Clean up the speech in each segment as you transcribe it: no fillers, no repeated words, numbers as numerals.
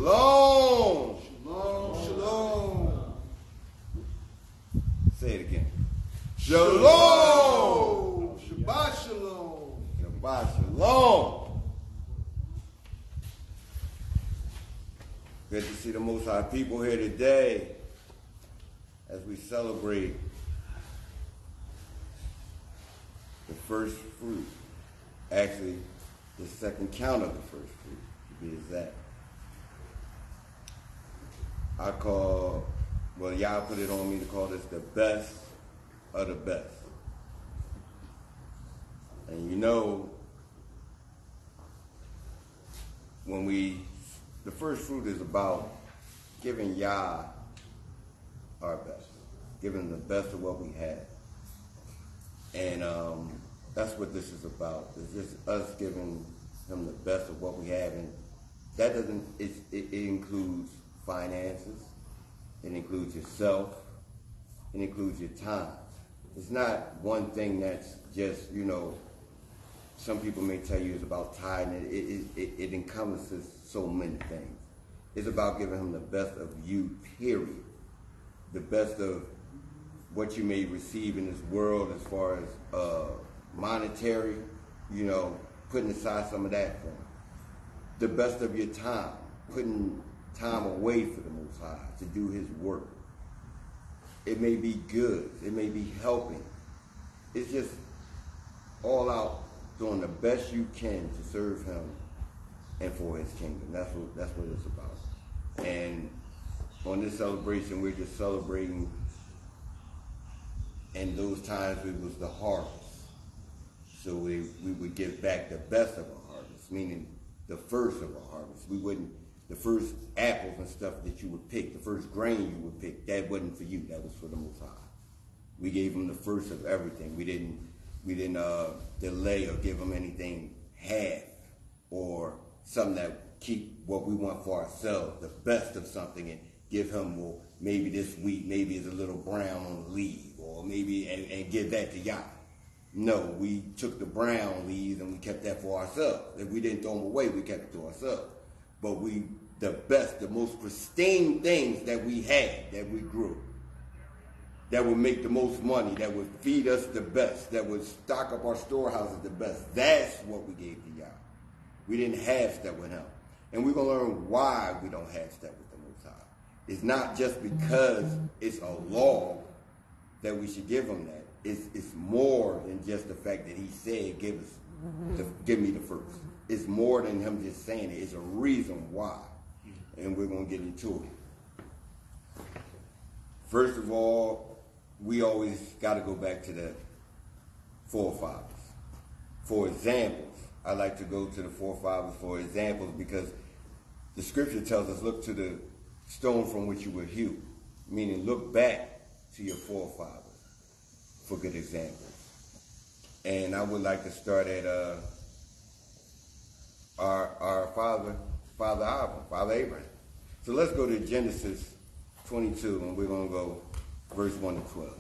Shalom. Shalom. Shalom. Say it again. Shalom. Shabbat shalom. Shabbat shalom. Good to see the Most High people here today as we celebrate the first fruit. Actually, the second count of the first fruit, to be exact. Y'all put it on me to call this the best of the best. And you know, the first fruit is about giving Yah our best, giving the best of what we have. And that's what this is about. It's just us giving him the best of what we have. And that it includes finances, it includes yourself, it includes your time. It's not one thing that's just, some people may tell you it's about tithing. It encompasses so many things. It's about giving him the best of you, period. The best of what you may receive in this world as far as monetary, putting aside some of that for him. The best of your time, putting time away for the Most High to do his work. It may be good. It may be helping. It's just all out doing the best you can to serve him and for his kingdom. That's what it's about. And on this celebration, we're just celebrating. And those times it was the harvest. So we would give back the best of a harvest, meaning the first of a harvest. The first apples and stuff that you would pick, the first grain you would pick, that wasn't for you, that was for the Most High. We gave him the first of everything. We didn't delay or give him anything half or something that keep what we want for ourselves, the best of something, and give him, well, maybe this wheat, maybe it's a little brown on the leaf, or maybe, and give that to Yah. No, we took the brown leaves and we kept that for ourselves. If we didn't throw them away, we kept it to ourselves. But the best, the most pristine things that we had, that we grew, that would make the most money, that would feed us the best, that would stock up our storehouses the best, that's what we gave to Yah. We didn't have step with him. And we're going to learn why we don't have step with the Most High. It's not just because it's a law that we should give him that. It's more than just the fact that he said, give me the first. It's more than him just saying it. It's a reason why. And we're going to get into it. First of all, we always got to go back to the forefathers. For examples, I like to go to the forefathers for examples because the scripture tells us, look to the stone from which you were hewn. Meaning, look back to your forefathers for good examples. And I would like to start at our father Abraham. So let's go to Genesis 22, and we're going to go verse 1 to 12.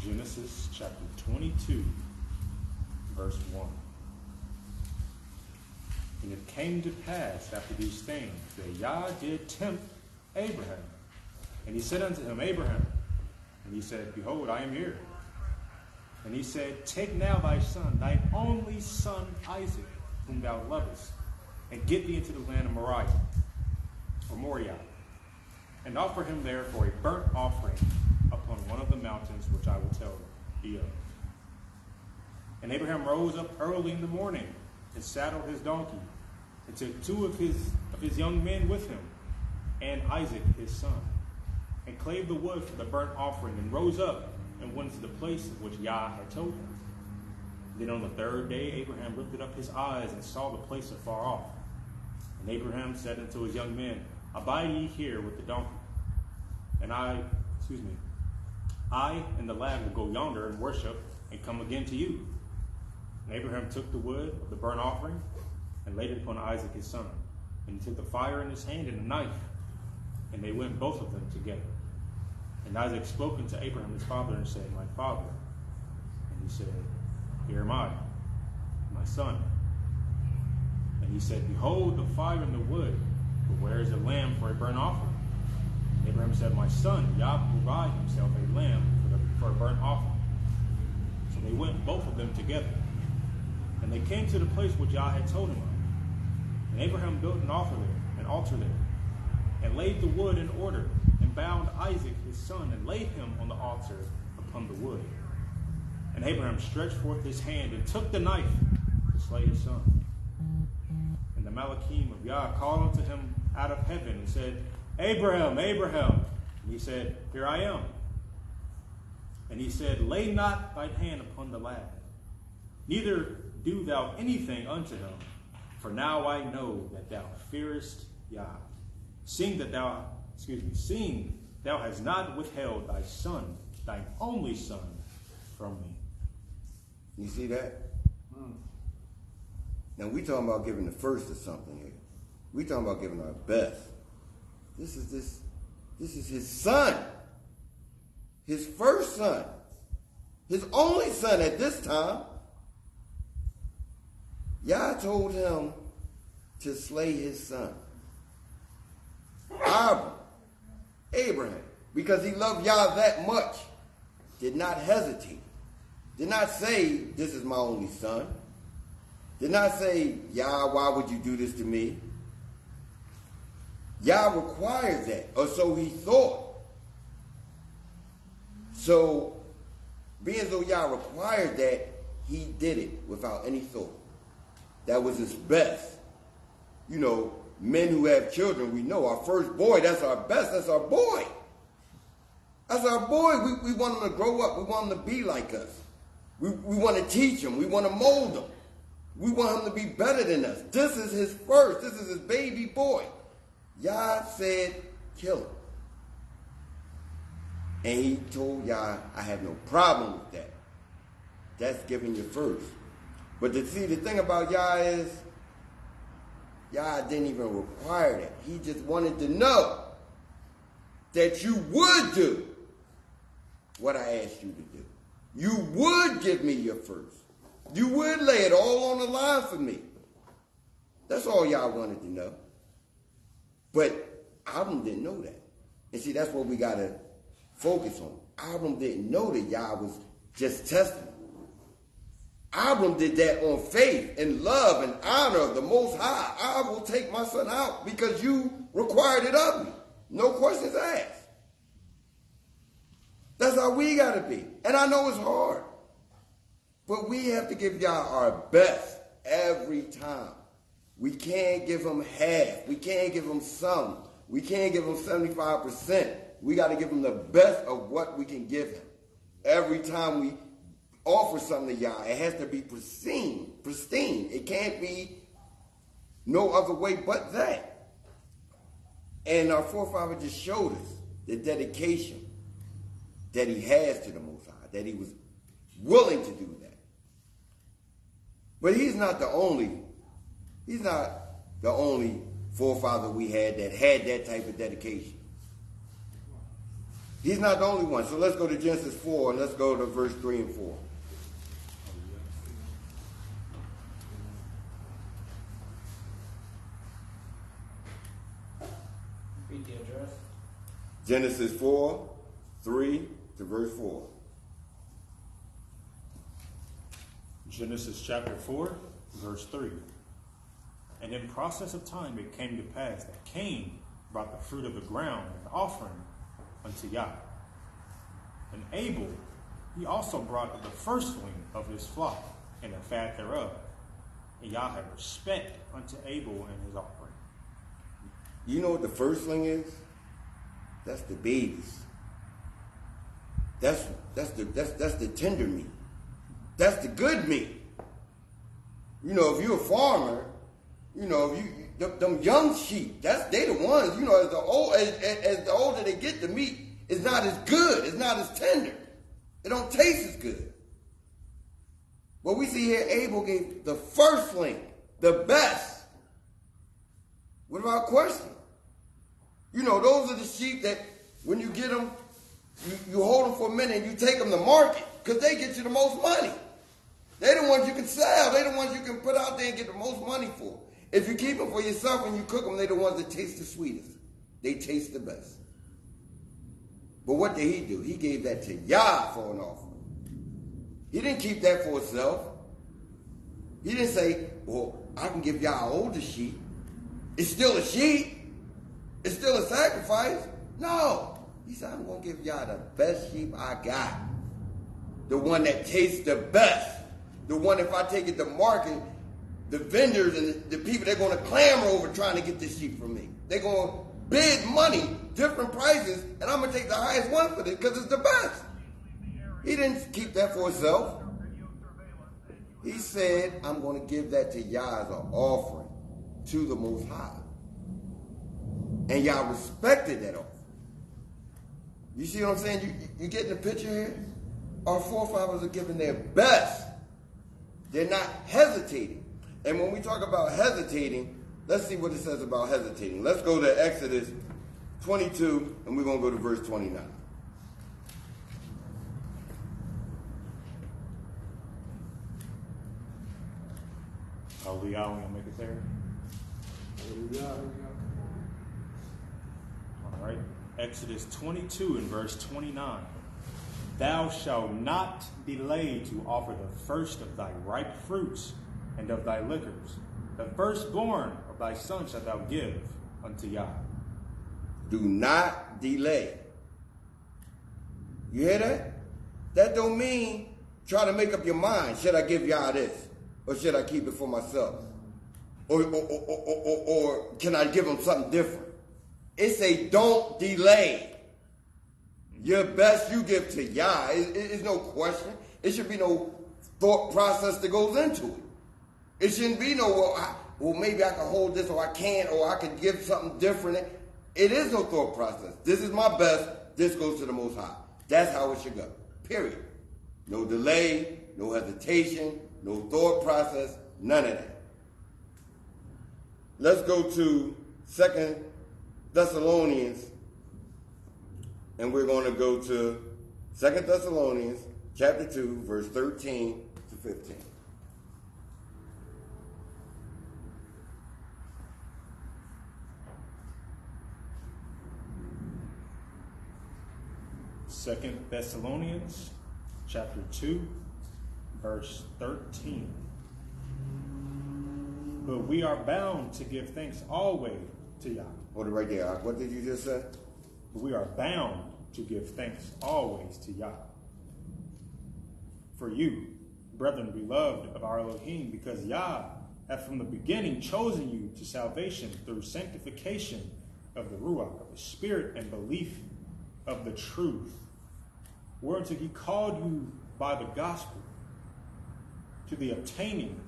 Genesis chapter 22, verse 1. And it came to pass after these things that Yah did tempt Abraham. And he said unto him, Abraham. And he said, Behold, I am here. And he said, Take now thy son, thine only son Isaac, whom thou lovest, and get thee into the land of Moriah, and offer him there for a burnt offering upon one of the mountains which I will tell thee of. And Abraham rose up early in the morning, and saddled his donkey, and took two of his young men with him, and Isaac his son, and clave the wood for the burnt offering, and rose up, and went to the place of which Yah had told him. Then on the third day Abraham lifted up his eyes, and saw the place afar off. And Abraham said unto his young men, Abide ye here with the donkey, and I and the lad will go yonder and worship, and come again to you. And Abraham took the wood of the burnt offering, and laid it upon Isaac his son. And he took the fire in his hand and a knife, and they went both of them together. And Isaac spoke unto Abraham his father and said, My father. And he said, Here am I, my son. And he said, Behold the fire and the wood, but where is the lamb for a burnt offering? And Abraham said, My son, Yah will provide himself a lamb for a burnt offering. So they went both of them together. And they came to the place which Yah had told him of. And Abraham built an altar there, and laid the wood in order, and bound Isaac his son, and laid him on the altar upon the wood. And Abraham stretched forth his hand, and took the knife to slay his son. And the Malachim of Yah called unto him out of heaven, and said, Abraham, Abraham. And he said, Here I am. And he said, Lay not thine hand upon the lad, neither do thou anything unto him. For now I know that thou fearest Yah, seeing thou hast not withheld thy son, thine only son, from me. You see that? Now we talking about giving the first of something here. We talking about giving our best. This is his son. His first son. His only son at this time. Yah told him to slay his son. Abraham, because he loved Yah that much, did not hesitate. Did not say, this is my only son. Did not say, Yah, why would you do this to me? Yah requires that, or so he thought. So, being as though Yah required that, he did it without any thought. That was his best. You know, men who have children, we know our first boy, that's our best, that's our boy. That's our boy. We want him to grow up. We want him to be like us. We want to teach him. We want to mold him. We want him to be better than us. This is his first. This is his baby boy. Yah said, kill him. And he told Yah, I have no problem with that. That's giving you first. But the thing about Yah is, Yah didn't even require that. He just wanted to know that you would do what I asked you to do. You would give me your first. You would lay it all on the line for me. That's all Yah wanted to know. But Abram didn't know that. And see, that's what we got to focus on. Abram didn't know that Yah was just testing him. Abram did that on faith and love and honor of the Most High. I will take my son out because you required it of me. No questions asked. That's how we got to be. And I know it's hard. But we have to give Yah our best every time. We can't give him half. We can't give him some. We can't give him 75%. We got to give him the best of what we can give him. Every time we offer something to Yah, it has to be pristine. It can't be no other way but that. And our forefather just showed us the dedication that he has to the Most High, that he was willing to do that. But he's not the only forefather we had that type of dedication. He's not the only one. So let's go to Genesis 4 and let's go to verse 3 and 4. Read the address. Genesis 4, 3 to verse 4. Genesis chapter 4, verse 3. And in process of time it came to pass that Cain brought the fruit of the ground an offering unto Yah. And Abel, he also brought of the firstling of his flock and the fat thereof. And Yah had respect unto Abel and his offering. You know what the firstling is? That's the babies. That's the tender meat. That's the good meat. You know, if you're a farmer, you know, them young sheep, they the ones, you know, as the older they get, the meat is not as good, it's not as tender. It don't taste as good. But we see here Abel gave the firstling, the best, without question. You know, those are the sheep that when you get them, You hold them for a minute and you take them to market because they get you the most money. They're the ones you can sell. They're the ones you can put out there and get the most money for. If you keep them for yourself and you cook them, they're the ones that taste the sweetest. They taste the best. But what did he do? He gave that to Yah for an offering. He didn't keep that for himself. He didn't say, well, I can give Yah an older sheep. It's still a sheep. It's still a sacrifice. No. He said, I'm going to give Yah the best sheep I got. The one that tastes the best. The one, if I take it to market, the vendors and the people, they're going to clamor over trying to get this sheep from me. They're going to bid money, different prices, and I'm going to take the highest one for this because it's the best. He didn't keep that for himself. He said, I'm going to give that to Yah as an offering to the Most High. And Yah respected that offering. You see what I'm saying? You getting the picture here? Our forefathers are giving their best. They're not hesitating. And when we talk about hesitating, let's see what it says about hesitating. Let's go to Exodus 22, and we're going to go to verse 29. Hallelujah, we're going to make it there. All right. Exodus 22 and verse 29. Thou shalt not delay to offer the first of thy ripe fruits and of thy liquors. The firstborn of thy son shalt thou give unto Yah. Do not delay. You hear that? That don't mean try to make up your mind. Should I give Yah this? Or should I keep it for myself? Or can I give him something different? It's a don't delay. Your best you give to Yah. It's no question. It should be no thought process that goes into it. It shouldn't be no, well, maybe I can hold this or I can't or I can give something different. It is no thought process. This is my best. This goes to the Most High. That's how it should go. Period. No delay, no hesitation, no thought process, none of that. Let's go to 2 Thessalonians, and we're going to go to 2 Thessalonians chapter 2, verse 13 to 15. Second Thessalonians chapter 2, verse 13. But we are bound to give thanks always to Yah. Hold it right there. What did you just say? But we are bound to give thanks always to Yah. For you, brethren beloved of our Elohim, because Yah hath from the beginning chosen you to salvation through sanctification of the Ruach, of the Spirit, and belief of the truth, whereunto he called you by the gospel, to the obtaining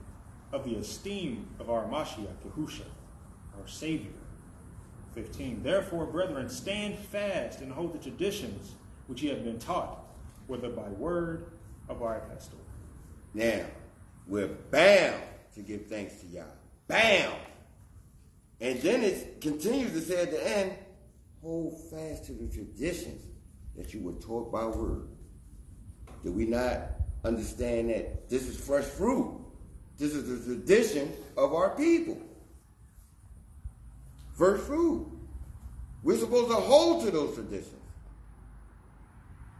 of the esteem of our Mashiach, Yahusha, our Savior. 15. Therefore, brethren, stand fast and hold the traditions which ye have been taught, whether by word or by epistle. Now, we're bound to give thanks to Yah. Bound. And then it continues to say at the end, hold fast to the traditions that you were taught by word. Do we not understand that this is fresh fruit? This is the tradition of our people. First fruit. We're supposed to hold to those traditions.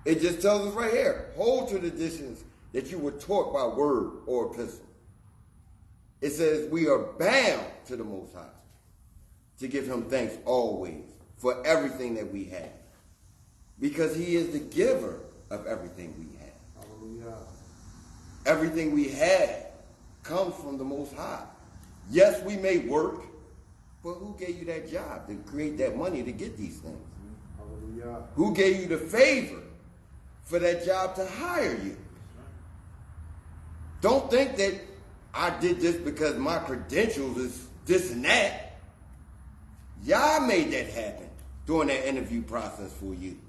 It just tells us right here, hold to the traditions that you were taught by word or epistle. It says we are bound to the Most High to give him thanks always for everything that we have. Because he is the giver of everything we have. Hallelujah. Everything we have comes from the Most High. Yes, we may work, but who gave you that job to create that money to get these things? Hallelujah. Who gave you the favor for that job to hire you? Don't think that I did this because my credentials is this and that. Yah made that happen during that interview process for you.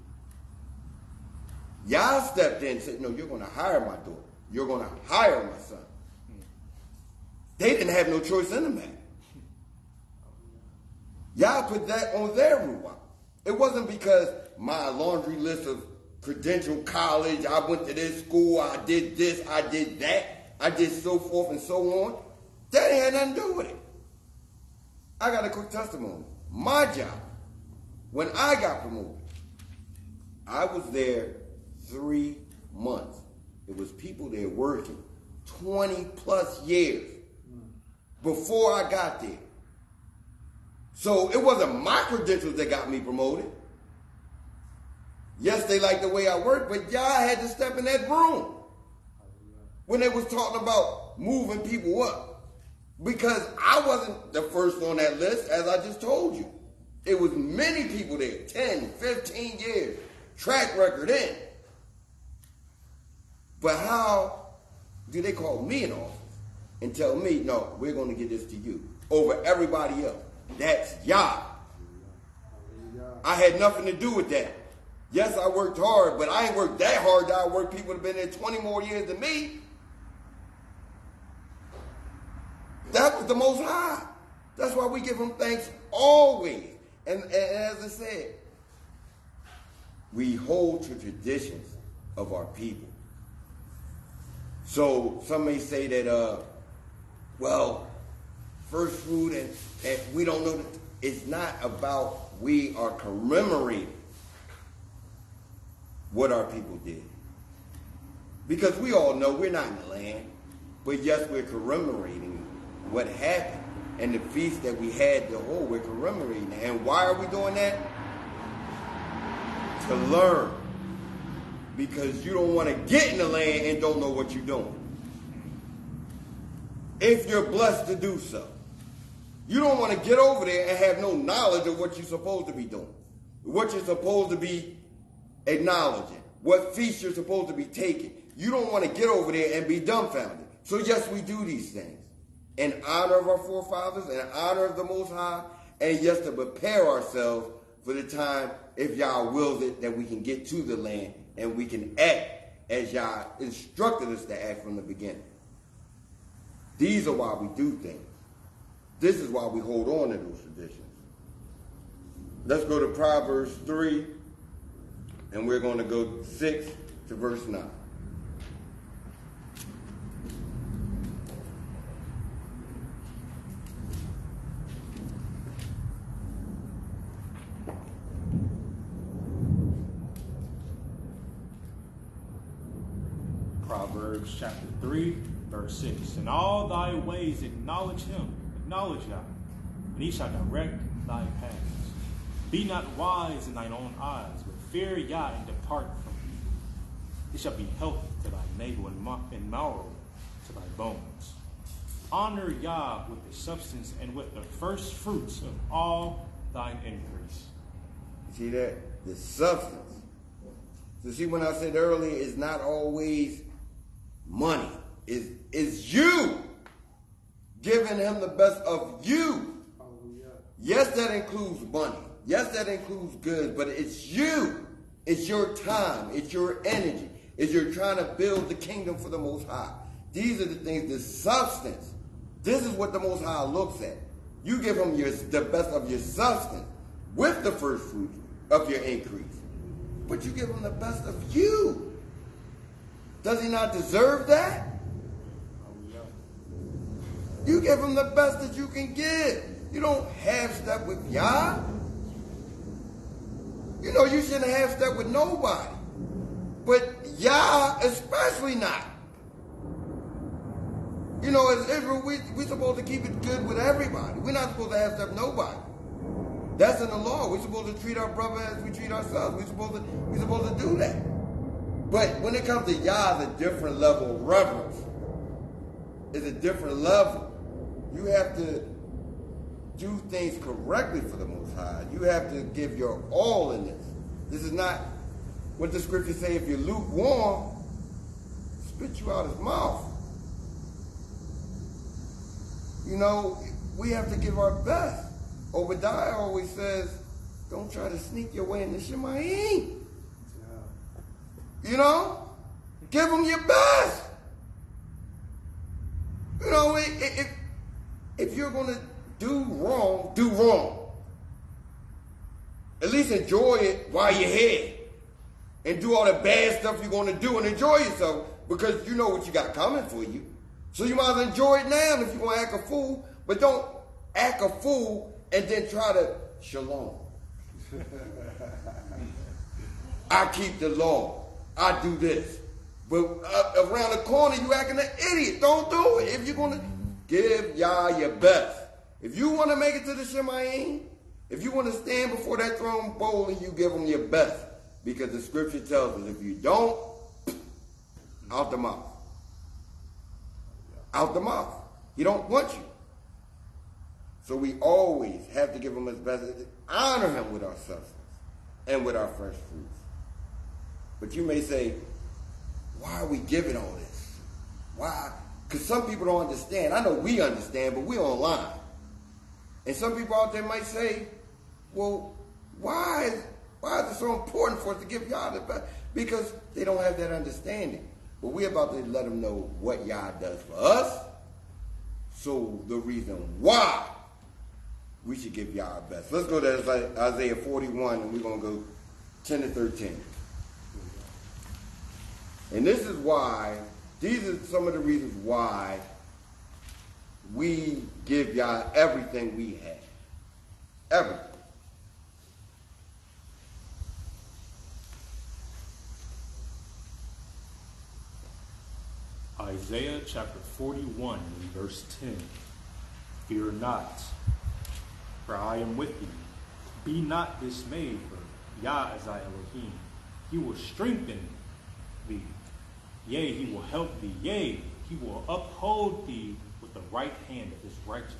Yah stepped in and said, no, you're going to hire my daughter. You're going to hire my son. They didn't have no choice in the matter. Yah put that on their ruach. It wasn't because my laundry list of credential college, I went to this school, I did this, I did that, I did so forth and so on. That ain't had nothing to do with it. I got a quick testimony. My job, when I got promoted, I was there 3 months. It was people there working 20 plus years before I got there. So it wasn't my credentials that got me promoted. Yes, they liked the way I worked, but y'all had to step in that room when they was talking about moving people up. Because I wasn't the first on that list, as I just told you. It was many people there, 10, 15 years, track record in. But how do they call me in office and tell me, no, we're going to get this to you over everybody else? That's Yah. I had nothing to do with that. Yes, I worked hard, but I ain't worked that hard that I worked people that have been there 20 more years than me. That was the Most High. That's why we give him thanks always. And as I said, we hold to traditions of our people. So some may say that, well, first fruit and we don't know that it's not about we are commemorating what our people did. Because we all know we're not in the land, but yes, we're commemorating what happened and the feast that we had to hold, we're commemorating. And why are we doing that? To learn. Because you don't want to get in the land and don't know what you're doing. If you're blessed to do so. You don't want to get over there and have no knowledge of what you're supposed to be doing. What you're supposed to be acknowledging. What feast you're supposed to be taking. You don't want to get over there and be dumbfounded. So yes, we do these things. In honor of our forefathers, in honor of the Most High, and yes, to prepare ourselves for the time, if Yah wills it, that we can get to the land and we can act as Yah instructed us to act from the beginning. These are why we do things. This is why we hold on to those traditions. Let's go to Proverbs 3, and we're going to go 6 to verse 9. Proverbs chapter 3, verse 6. In all thy ways acknowledge him, acknowledge Yah, and he shall direct thy paths. Be not wise in thine own eyes, but fear Yah and depart from evil. It shall be health to thy navel and marrow to thy bones. Honor Yah with the substance and with the first fruits of all thine increase. See that? The substance. So see, when I said earlier, it's not always money. It's you giving him the best of you. Yes, that includes money. Yes, that includes goods, but it's you. It's your time. It's your energy. It's you're trying to build the kingdom for the Most High. These are the things, the substance. This is what the Most High looks at. You give him the best of your substance with the first fruits of your increase. But you give him the best of you. Does he not deserve that? You give him the best that you can give. You don't half-step with Yah. You know, you shouldn't half-step with nobody. But Yah especially not. You know, as Israel, we're supposed to keep it good with everybody. We're not supposed to half-step nobody. That's in the law. We're supposed to treat our brother as we treat ourselves. We're supposed to do that. But when it comes to Yah, it's a different level of reverence. It's a different level. You have to do things correctly for the Most High. You have to give your all in this. This is not what the scriptures say, if you're lukewarm, spit you out his mouth. You know, we have to give our best. Obadiah always says, don't try to sneak your way into Shemayim. You know? Give them your best. You know, if you're going to do wrong, do wrong. At least enjoy it while you're here. and do all the bad stuff you're going to do and enjoy yourself because you know what you got coming for you. So you might as well enjoy it now if you're going to act a fool, but don't act a fool and then try to shalom. I keep the law. I do this. But around the corner, you acting an idiot. Don't do it. If you're going to give Yah your best. If you want to make it to the Shemayim, if you want to stand before that throne boldly, you give them your best. Because the scripture tells us if you don't, out the mouth. Out the mouth. He don't want you. So we always have to give him his best. Honor him with our substance and with our fresh fruits. But you may say, why are we giving all this? Why? Because some people don't understand. I know we understand, but we're online. And some people out there might say, well, why is it so important for us to give Yah the best? Because they don't have that understanding. But we're about to let them know what Yah does for us. So the reason why we should give Yah our best. Let's go to Isaiah 41, and we're going to go 10 to 13. And this is why, these are some of the reasons why we give Yah everything we have. Everything. Isaiah chapter 41, verse 10. Fear not, for I am with thee. Be not dismayed, for Yah is thy Elohim. He will strengthen thee. Yea, he will help thee. Yea, he will uphold thee with the right hand of his righteousness.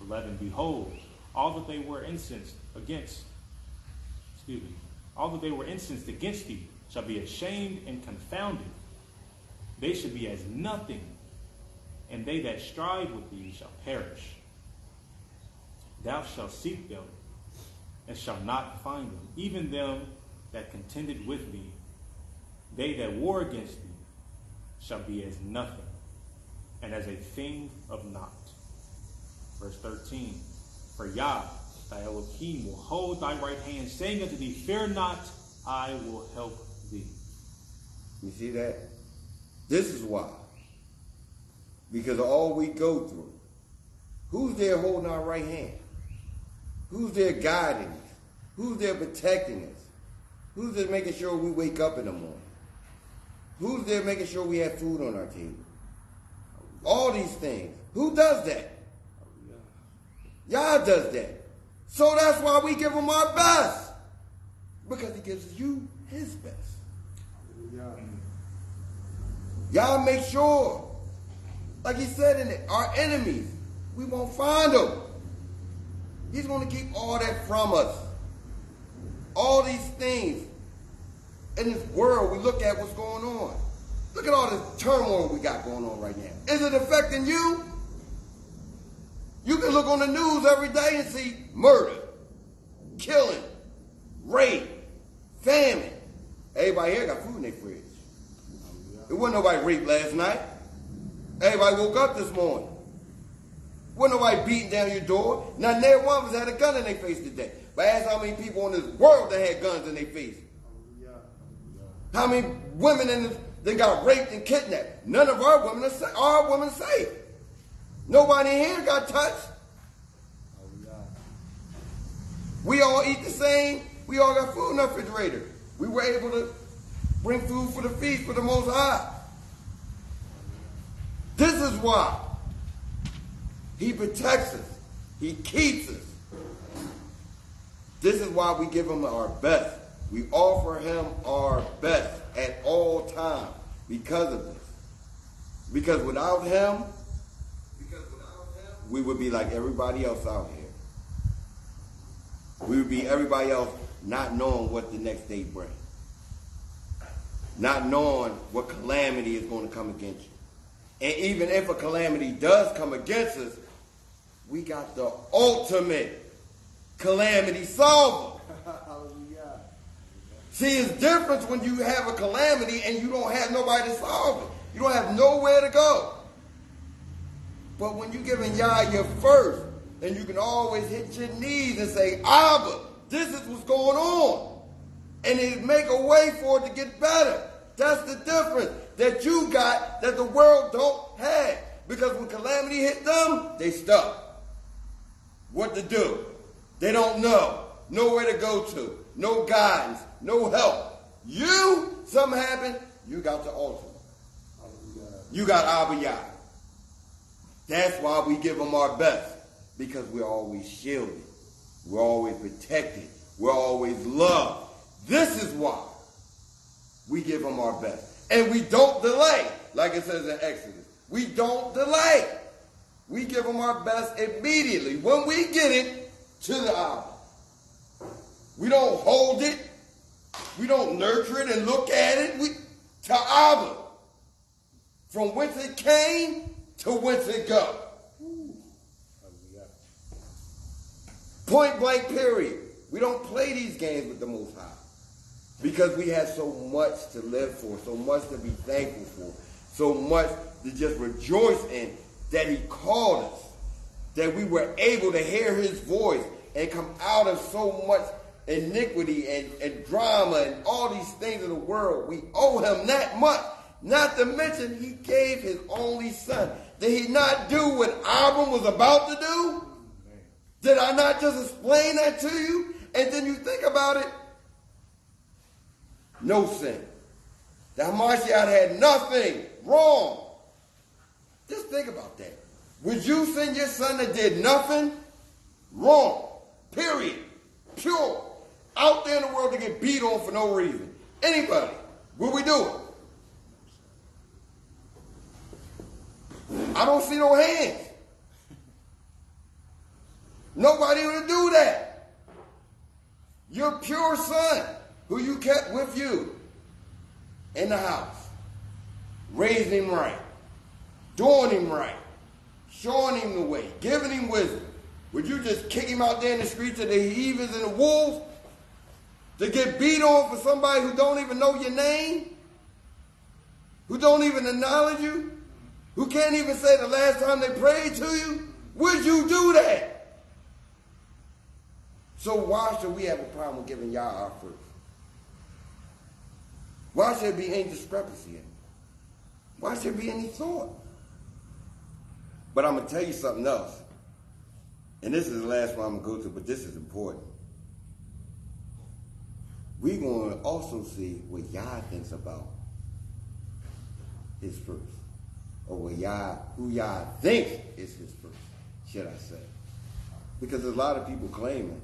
11. Behold, all that they were incensed against thee shall be ashamed and confounded. They shall be as nothing, and they that strive with thee shall perish. Thou shalt seek them, and shalt not find them, even them that contended with thee. They that war against thee shall be as nothing, and as a thing of naught. Verse 13. For Yah, thy Elohim, will hold thy right hand, saying unto thee, fear not, I will help thee. You see that? This is why. Because of all we go through. Who's there holding our right hand? Who's there guiding us? Who's there protecting us? Who's there making sure we wake up in the morning? Who's there making sure we have food on our table? All these things. Who does that? Yah does that. So that's why we give him our best. Because he gives you his best. Yah make sure, like he said in it, our enemies, we won't find them. He's going to keep all that from us. All these things in this world, we look at what's going on. Look at all this turmoil we got going on right now. Is it affecting you? You can look on the news every day and see murder, killing, rape, famine. Everybody here got food in their fridge. There wasn't nobody raped last night. Everybody woke up this morning. Wasn't nobody beating down your door. Not near one of us had a gun in their face today. But ask how many people in this world that had guns in their face. How many women in this that got raped and kidnapped? None of our women are safe. Nobody in here got touched. We all eat the same. We all got food in our refrigerator. We were able to bring food for the feast for the Most High. This is why he protects us. He keeps us. This is why we give him our best. We offer him our best at all times because of this. Because without him, we would be like everybody else out here. We would be everybody else not knowing what the next day brings. Not knowing what calamity is going to come against you. And even if a calamity does come against us, we got the ultimate calamity solver. See, it's different when you have a calamity and you don't have nobody to solve it. You don't have nowhere to go. But when you're giving Yah your first, then you can always hit your knees and say, Abba, this is what's going on. And he make a way for it to get better. That's the difference that you got that the world don't have. Because when calamity hit them, they stuck. What to do? They don't know. Nowhere to go to. No guidance. No help. You, something happened, you got the altar. You got Ach HananiYah. That's why we give them our best. Because we're always shielded. We're always protected. We're always loved. This is why we give them our best. And we don't delay, like it says in Exodus. We don't delay. We give them our best immediately when we get it to the hour. We don't hold it. We don't nurture it and look at it. To Abba. From whence it came to whence it goes. Point blank period. We don't play these games with the Most High. Because we have so much to live for, so much to be thankful for, so much to just rejoice in that he called us, that we were able to hear his voice and come out of so much iniquity and drama and all these things in the world. We owe him that much. Not to mention he gave his only son. Did he not do what Abram was about to do? Did I not just explain that to you? And then you think about it. No sin. The Hamashiach had nothing wrong. Just think about that. Would you send your son that did nothing wrong? Period. Pure. Out there in the world to get beat on for no reason. Anybody. Would we do it? I don't see no hands. Nobody would do that. Your pure son, who you kept with you in the house, raising him right, doing him right, showing him the way, giving him wisdom. Would you just kick him out there in the streets of the heathens and the wolves to get beat on for somebody who don't even know your name, who don't even acknowledge you, who can't even say the last time they prayed to you? Would you do that? So why should we have a problem with giving Yah our first? Why should there be any discrepancy in it? Why should there be any thought? But I'm going to tell you something else. And this is the last one I'm going to go to, but this is important. We're going to also see what Yah thinks about his first. Or what who Yah thinks is his first, should I say. Because there's a lot of people claiming.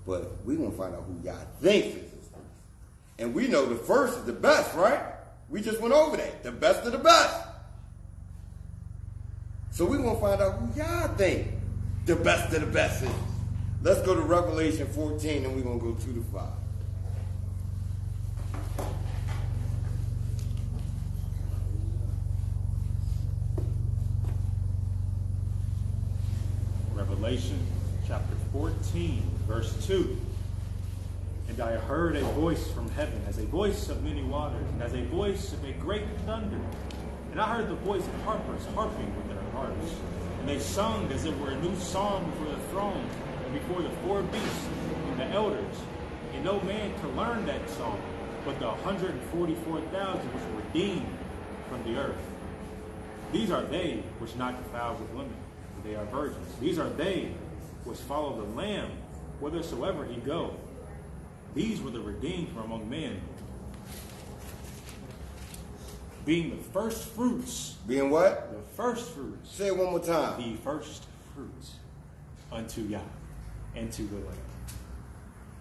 But we're going to find out who Yah thinks is his first. And we know the first is the best, right? We just went over that. The best of the best. So we're going to find out who Yah thinks the best of the best is. Let's go to Revelation 14 and we're going to go 2 to 5. Revelation chapter 14, verse 2. And I heard a voice from heaven, as a voice of many waters, and as a voice of a great thunder. And I heard the voice of harpers harping with their harps. And they sung as it were a new song before the throne, and before the four beasts and the elders. And no man could learn that song, but the 144,000 which were redeemed from the earth. These are they which not defiled with women, for they are virgins. These are they which follow the Lamb, whithersoever he go. These were the redeemed from among men, being the first fruits. Being what? The first fruits. Say it one more time. The first fruits unto Yah and to the Lamb.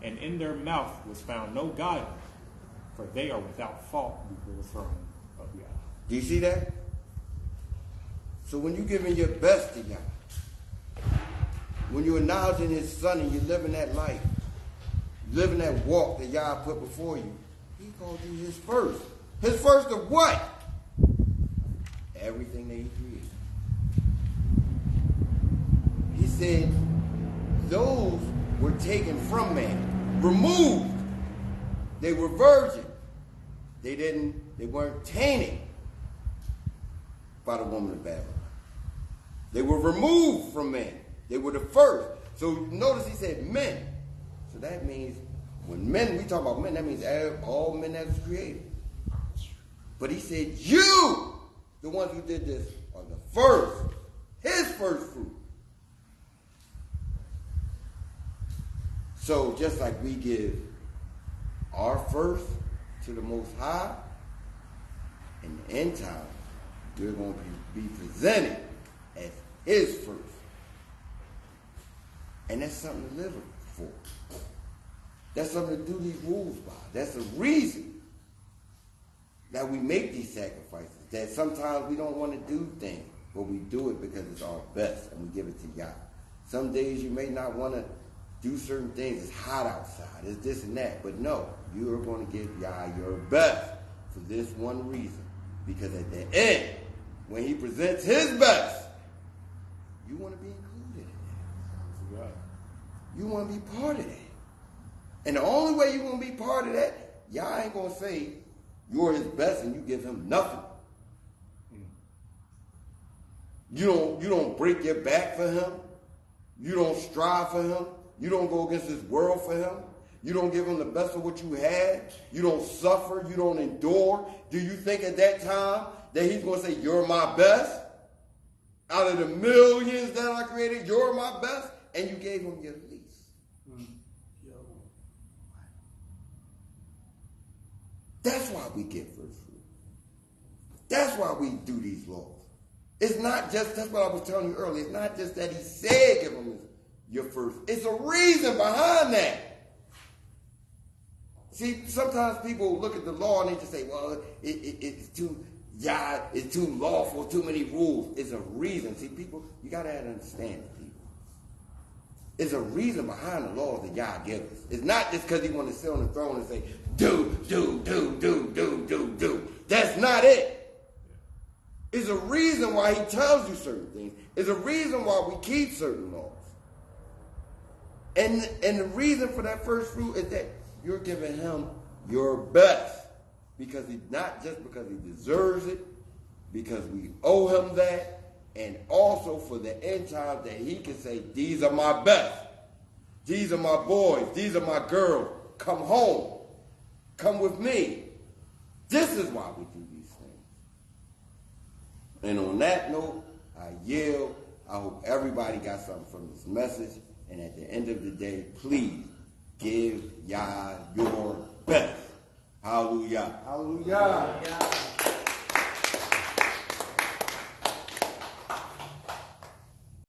And in their mouth was found no guile, for they are without fault before the throne of Yah. Do you see that? So when you're giving your best to Yah, when you're acknowledging his son and you're living that life, living that walk that Yah put before you, he called you his first. His first of what? Everything that he created. He said those were taken from man, removed. They were virgin. They weren't tainted by the woman of Babylon. They were removed from man. They were the first. So notice he said men. So that means When men, we talk about men, that means all men that was created. But he said, you, the ones who did this, are the first, his first fruit. So just like we give our first to the Most High, in the end time, we're going to be presented as his first. And that's something to live for. That's something to do these rules by. That's the reason that we make these sacrifices. That sometimes we don't want to do things, but we do it because it's our best, and we give it to Yah. Some days you may not want to do certain things. It's hot outside. It's this and that. But no, you are going to give Yah your best for this one reason. Because at the end, when he presents his best, you want to be included in that. You want to be part of that. And the only way you're going to be part of that, Yah ain't going to say you're his best and you give him nothing. You don't break your back for him. You don't strive for him. You don't go against this world for him. You don't give him the best of what you had. You don't suffer. You don't endure. Do you think at that time that he's going to say, you're my best? Out of the millions that I created, you're my best? And you gave him your least. That's why we get first fruit. That's why we do these laws. It's not just, that's what I was telling you earlier, it's not just that he said give him your first. It's a reason behind that. See, sometimes people look at the law and they just say, well, it's too, Yah, it's too lawful, too many rules. It's a reason. See, people, you got to understand people. There's a reason behind the laws that Yah gives us. It's not just because he wants to sit on the throne and say, do. That's not it. It's a reason why he tells you certain things. It's a reason why we keep certain laws. And the reason for that first fruit is that you're giving him your best. Because he's not just because he deserves it, because we owe him that, and also for the end time that he can say, these are my best. These are my boys. These are my girls. Come home. Come with me. This is why we do these things. And on that note, I yield. I hope everybody got something from this message. And at the end of the day, please give Yah your best. Hallelujah. Hallelujah.